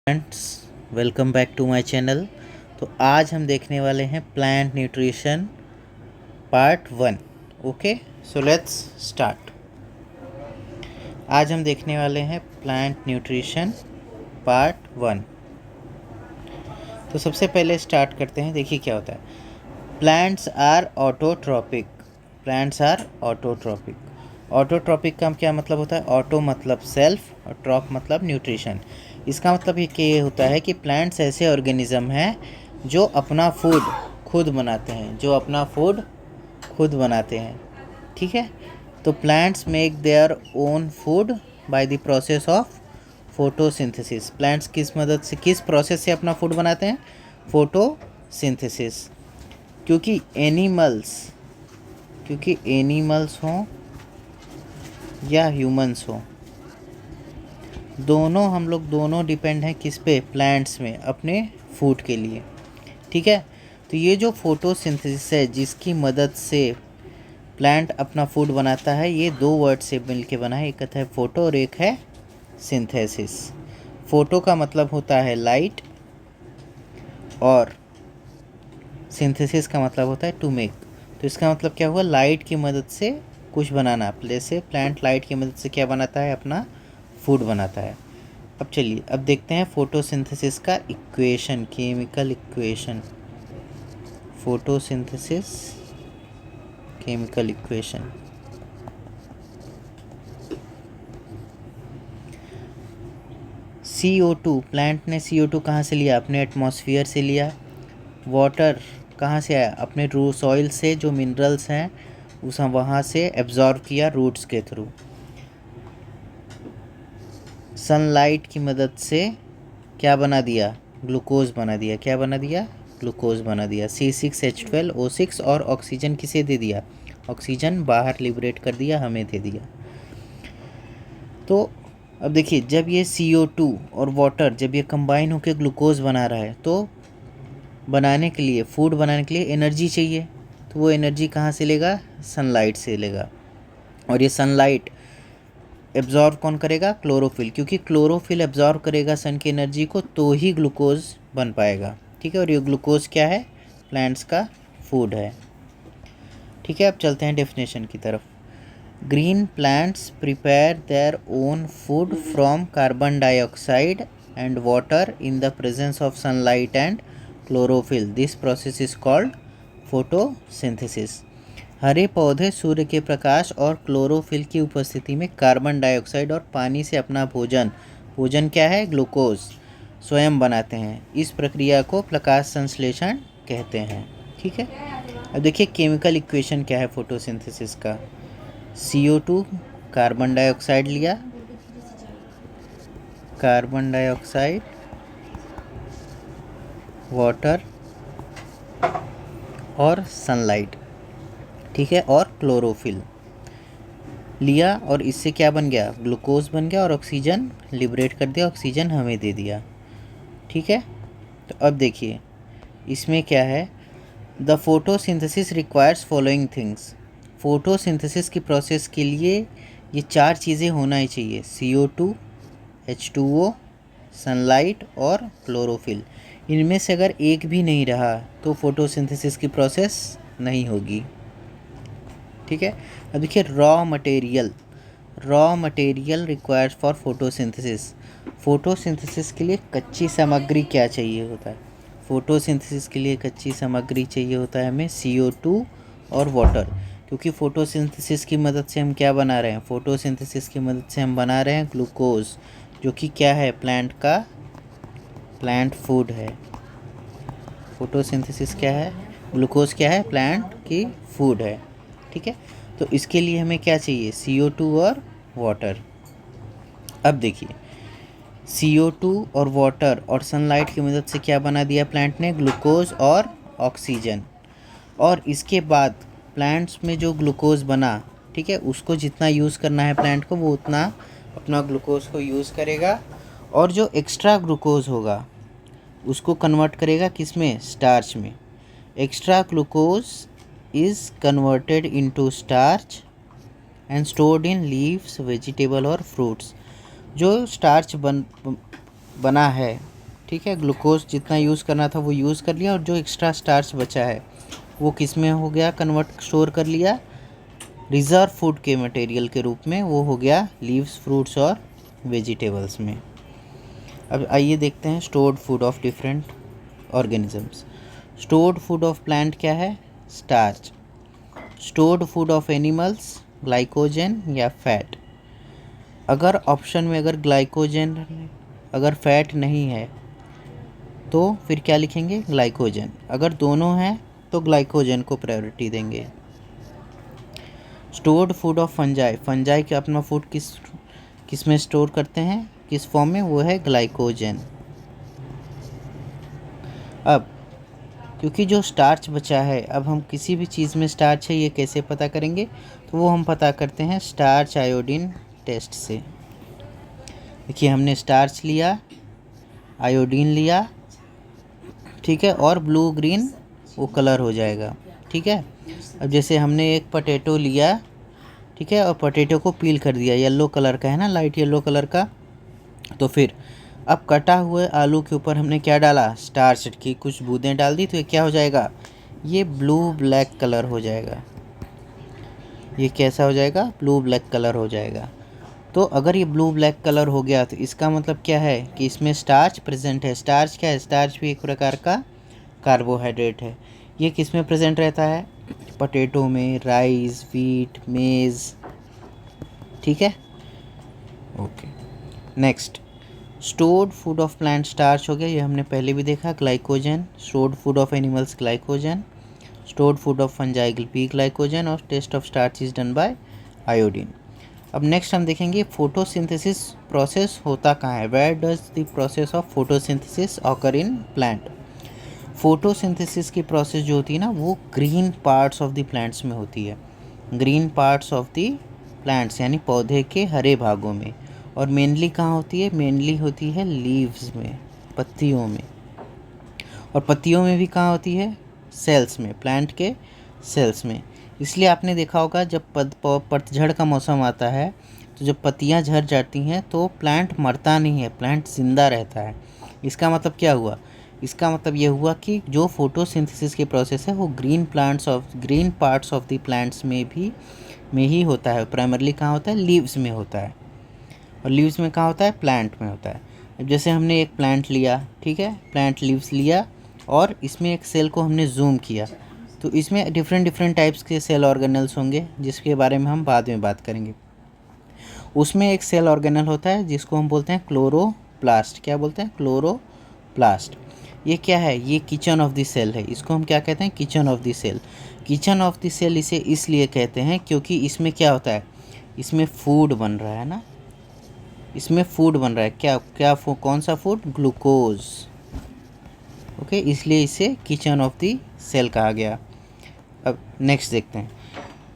Friends, welcome back to my channel. तो आज हम देखने वाले हैं plant nutrition part 1। Okay, so let's start. आज हम देखने वाले हैं प्लांट न्यूट्रिशन पार्ट 1। तो सबसे पहले स्टार्ट करते हैं। देखिए क्या होता है। Plants are autotrophic. Plants are autotrophic. Autotrophic का क्या मतलब होता है? ऑटो मतलब सेल्फ और ट्रॉप मतलब न्यूट्रिशन। इसका मतलब ये होता है कि प्लांट्स ऐसे ऑर्गेनिज्म हैं जो अपना फूड खुद बनाते हैं, जो अपना फूड खुद बनाते हैं। ठीक है। तो plants make their own food by the process of photosynthesis. Plants किस मदद से, किस प्रोसेस से अपना फूड बनाते हैं? फोटोसिंथेसिस। क्योंकि एनिमल्स हों या ह्यूमंस हों, दोनों हम लोग दोनों डिपेंड हैं किस पे? प्लांट्स में, अपने फूड के लिए। ठीक है। तो ये जो फोटोसिंथेसिस है जिसकी मदद से प्लांट अपना फूड बनाता है, ये दो वर्ड से मिलके बना है। एक है फोटो और एक है सिंथेसिस। फोटो का मतलब होता है लाइट और सिंथेसिस का मतलब होता है टू मेक। तो इसका मतलब क्या हुआ? लाइट की मदद से कुछ बनाना। जैसे प्लांट लाइट की मदद से क्या बनाता है? अपना फूड बनाता है। अब चलिए, अब देखते हैं फोटोसिंथेसिस का equation, chemical equation. Photosynthesis chemical equation. CO2, plant ने CO2 कहाँ से लिया? अपने एटमॉस्फेयर से लिया। वाटर कहाँ से आया? अपने सॉइल से, जो मिनरल्स हैं उस वहाँ से एब्जॉर्ब किया रूट्स के थ्रू। सनलाइट की मदद से क्या बना दिया? ग्लूकोज बना दिया। क्या बना दिया? ग्लूकोज बना दिया। C6H12O6। और ऑक्सीजन किसे दे दिया? ऑक्सीजन बाहर लिबरेट कर दिया, हमें दे दिया। तो अब देखिए, जब ये CO2 और वाटर जब ये कंबाइन होकर ग्लूकोज बना रहा है, तो बनाने के लिए, फूड बनाने के लिए एनर्जी चाहिए। तो वो एनर्जी कहाँ से लेगा? सनलाइट से लेगा। और ये सनलाइट एब्जॉर्व कौन करेगा? क्लोरोफिल। क्योंकि क्लोरोफिल एब्जॉर्व करेगा सन की एनर्जी को, तो ही ग्लूकोज बन पाएगा। ठीक है। और ये ग्लूकोज क्या है? प्लांट्स का फूड है। ठीक है। अब चलते हैं डेफिनेशन की तरफ। Green plants prepare their own food from carbon dioxide and water in the presence of sunlight and chlorophyll. This process is called photosynthesis. हरे पौधे सूर्य के प्रकाश और क्लोरोफिल की उपस्थिति में कार्बन डाइऑक्साइड और पानी से अपना भोजन क्या है? ग्लूकोज स्वयं बनाते हैं। इस प्रक्रिया को प्रकाश संश्लेषण कहते हैं। ठीक है। अब देखिए केमिकल इक्वेशन क्या है फोटोसिंथेसिस का। CO2 कार्बन डाइऑक्साइड लिया, कार्बन डाइऑक्साइड, वाटर और सनलाइट। ठीक है। और क्लोरोफिल लिया, और इससे क्या बन गया? ग्लूकोज बन गया। और ऑक्सीजन लिबरेट कर दिया, ऑक्सीजन हमें दे दिया। ठीक है। तो अब देखिए इसमें क्या है। The photosynthesis requires following things. Photosynthesis की प्रोसेस के लिए ये चार चीज़ें होना ही चाहिए: CO2, H2O, सनलाइट और क्लोरोफिल। इनमें से अगर एक भी नहीं रहा तो फोटोसिंथेसिस की प्रोसेस नहीं होगी। ठीक है। अब देखिए raw material required for photosynthesis. Photosynthesis के लिए कच्ची सामग्री क्या चाहिए होता है? फोटोसिंथेसिस के लिए कच्ची सामग्री चाहिए होता है हमें CO2 और वाटर। क्योंकि फोटोसिंथेसिस की मदद से हम क्या बना रहे हैं? फोटोसिंथेसिस की मदद से हम बना रहे हैं ग्लूकोज, जो कि क्या है? प्लांट फूड है। फोटोसिंथेसिस क्या है? ग्लूकोज क्या है? प्लांट की फूड है। ठीक है। तो इसके लिए हमें क्या चाहिए? CO2 और वाटर। अब देखिए CO2 और वाटर और सनलाइट की मदद से क्या बना दिया प्लांट ने? ग्लूकोज और ऑक्सीजन। और इसके बाद प्लांट्स में जो ग्लूकोज बना, ठीक है, उसको जितना यूज़ करना है प्लांट को, वो उतना अपना ग्लूकोज को यूज़ करेगा। और जो एक्स्ट्रा ग्लूकोज होगा उसको कन्वर्ट करेगा किस में? स्टार्च में। Extra glucose is converted into starch and stored in leaves, vegetable और फ्रूट्स। जो स्टार्च बना है ठीक है, ग्लूकोज जितना यूज़ करना था वो यूज़ कर लिया, और जो एक्स्ट्रा स्टार्च बचा है वो किस में हो गया कन्वर्ट, स्टोर कर लिया रिज़र्व फूड के मटेरियल के रूप में, वो हो गया लीव्स, फ्रूट्स और वेजिटेबल्स में। अब आइए देखते हैं stored food of different organisms. Stored food of plant क्या है, starch. Stored food of animals glycogen या फैट। अगर ऑप्शन में अगर ग्लाइकोजन अगर फैट नहीं है तो फिर क्या लिखेंगे, ग्लाइकोजन। अगर दोनों हैं तो ग्लाइकोजन को प्रायोरिटी देंगे। Stored food of fungi, fungi का अपना फूड किस में स्टोर करते हैं, किस फॉर्म में, वो है ग्लाइकोजन। अब क्योंकि जो स्टार्च बचा है, अब हम किसी भी चीज़ में स्टार्च है ये कैसे पता करेंगे, तो वो हम पता करते हैं स्टार्च आयोडीन टेस्ट से। देखिए हमने स्टार्च लिया, आयोडीन लिया, ठीक है, और ब्लू ग्रीन वो कलर हो जाएगा, ठीक है। अब जैसे हमने एक पोटैटो लिया, ठीक है, और पोटैटो को पील कर दिया, येलो कलर का है ना, लाइट येलो कलर का, तो फिर अब कटा हुए आलू के ऊपर हमने क्या डाला, स्टार्च की कुछ बूंदें डाल दी, तो ये क्या हो जाएगा, ये ब्लू ब्लैक कलर हो जाएगा। ये कैसा हो जाएगा, ब्लू ब्लैक कलर हो जाएगा। तो अगर ये ब्लू ब्लैक कलर हो गया तो इसका मतलब क्या है कि इसमें स्टार्च प्रेजेंट है। स्टार्च क्या है, स्टार्च भी एक प्रकार का कार्बोहाइड्रेट है। ये किस में प्रेजेंट रहता है, पोटैटो में, राइस, व्हीट, मेज़, ठीक है, okay. Next, stored food of plant starch हो गया, ये हमने पहले भी देखा, glycogen. Stored food of animals glycogen, stored food of fungi be glycogen, और test of starch is done by iodine. अब नेक्स्ट हम देखेंगे फोटोसिंथेसिस प्रोसेस होता कहाँ है, where does the process of photosynthesis occur in plant. Photosynthesis की process जो होती है ना, वो green parts of the plants में होती है। Green parts of the plants यानी पौधे के हरे भागों में। और मेनली कहाँ होती है, मेनली होती है लीव्स में, पत्तियों में। और पत्तियों में भी कहाँ होती है, सेल्स में, प्लांट के सेल्स में। इसलिए आपने देखा होगा जब पतझड़ का मौसम आता है तो जब पत्तियां झड़ जाती हैं तो प्लांट मरता नहीं है, प्लांट जिंदा रहता है। इसका मतलब क्या हुआ, इसका मतलब ये हुआ कि जो फोटोसिंथेसिस के प्रोसेस है वो green parts of the plants में ही होता है। प्राइमरली कहाँ होता है, लीव्स में होता है। और लीव्स में कहाँ होता है, प्लांट में होता है। अब जैसे हमने एक प्लांट लिया, ठीक है, प्लांट लीव्स लिया, और इसमें एक सेल को हमने जूम किया, तो इसमें डिफरेंट टाइप्स के सेल ऑर्गेनल्स होंगे जिसके बारे में हम बाद में बात करेंगे। उसमें एक सेल ऑर्गेनल होता है जिसको हम बोलते हैं क्लोरोप्लास्ट। क्या बोलते हैं, क्लोरोप्लास्ट। ये क्या है, ये किचन ऑफ द सेल है। इसको हम क्या कहते हैं, kitchen of the cell. Kitchen of the cell इसे इसलिए कहते हैं क्योंकि इसमें क्या होता है, इसमें फूड बन रहा है ना, इसमें फूड बन रहा है। कौन सा फूड, ग्लूकोज, ओके, इसलिए इसे किचन ऑफ द सेल कहा गया। अब नेक्स्ट देखते हैं,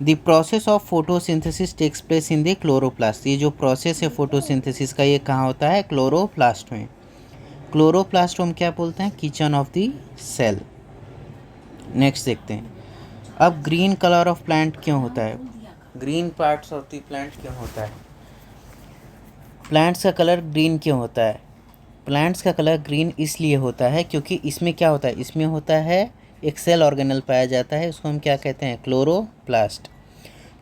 the process of photosynthesis takes place in the chloroplast. ये जो प्रोसेस है फोटोसिंथेसिस का, ये कहाँ होता है, क्लोरोप्लास्ट में। क्लोरोप्लास्ट को हम क्या बोलते हैं, kitchen of the cell. Next देखते हैं, अब ग्रीन कलर ऑफ प्लांट क्यों होता है, green parts of the plant क्यों होता है, प्लांट्स का कलर ग्रीन क्यों होता है। प्लांट्स का कलर ग्रीन इसलिए होता है क्योंकि इसमें क्या होता है, इसमें होता है एक सेल ऑर्गेनल पाया जाता है, उसको हम क्या कहते हैं, क्लोरोप्लास्ट।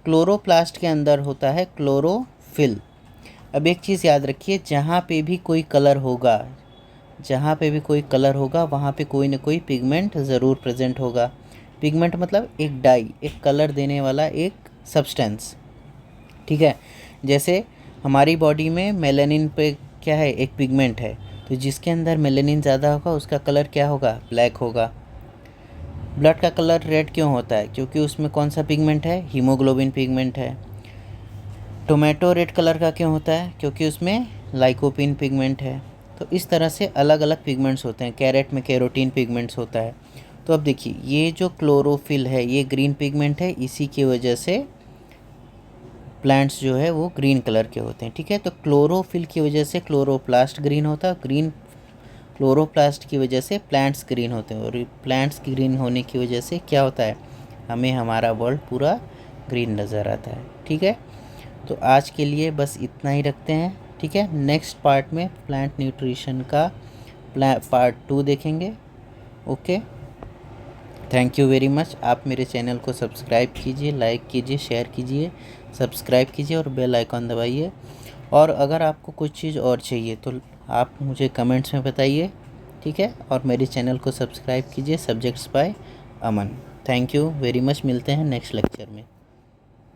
क्लोरोप्लास्ट के अंदर होता है क्लोरोफिल। अब एक चीज़ याद रखिए, जहाँ पे भी कोई कलर होगा, जहाँ पे भी कोई कलर होगा वहाँ पे कोई ना कोई पिगमेंट ज़रूर प्रेजेंट होगा। पिगमेंट मतलब एक डाई, एक कलर देने वाला एक सब्सटेंस, ठीक है। जैसे हमारी बॉडी में मेलानिन पे क्या है, एक पिगमेंट है, तो जिसके अंदर मेलानिन ज़्यादा होगा उसका कलर क्या होगा, ब्लैक होगा। ब्लड का कलर रेड क्यों होता है, क्योंकि उसमें कौन सा पिगमेंट है, हीमोग्लोबिन पिगमेंट है। टोमेटो रेड कलर का क्यों होता है, क्योंकि उसमें लाइकोपिन पिगमेंट है। तो इस तरह से अलग अलग पिगमेंट्स होते हैं। कैरेट में कैरोटीन पिगमेंट्स होता है। तो अब देखिए, ये जो क्लोरोफिल है ये ग्रीन पिगमेंट है, इसी की वजह से प्लांट्स जो है वो ग्रीन कलर के होते हैं, ठीक है। तो क्लोरोफिल की वजह से क्लोरोप्लास्ट ग्रीन होता है, क्लोरोप्लास्ट की वजह से प्लांट्स ग्रीन होते हैं, और प्लांट्स ग्रीन होने की वजह से क्या होता है, हमें हमारा वर्ल्ड पूरा ग्रीन नज़र आता है, ठीक है। तो आज के लिए बस इतना ही रखते हैं, ठीक है। नेक्स्ट पार्ट में प्लांट न्यूट्रिशन का पार्ट 2 देखेंगे। Okay, thank you very much. आप मेरे चैनल को सब्सक्राइब कीजिए, लाइक कीजिए, शेयर कीजिए, सब्सक्राइब कीजिए और बेल आइकॉन दबाइए। और अगर आपको कुछ चीज़ और चाहिए तो आप मुझे कमेंट्स में बताइए, ठीक है। और मेरे चैनल को सब्सक्राइब कीजिए, subjects by Aman. Thank you very much, मिलते हैं नेक्स्ट लेक्चर में।